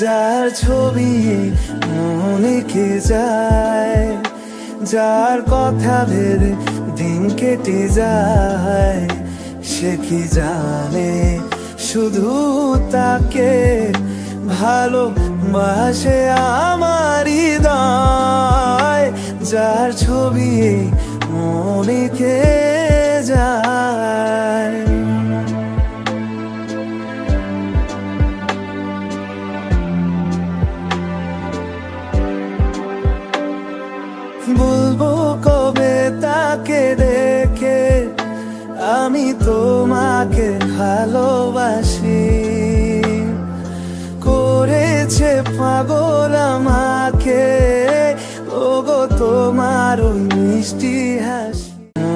যার ছবি মনে কে যায়, যার কথা ভেবে দিন কেটে যায়, সে কি জানে শুধু তাকে ভালোবাসে আমার হৃদয়। যার ছবি মনে কে যায়। বলবো কবে তাকে দেখে আমি তোমাকে ভালোবাসি, করেছে পাগল আমাকে ওগো তোমার ওই মিষ্টি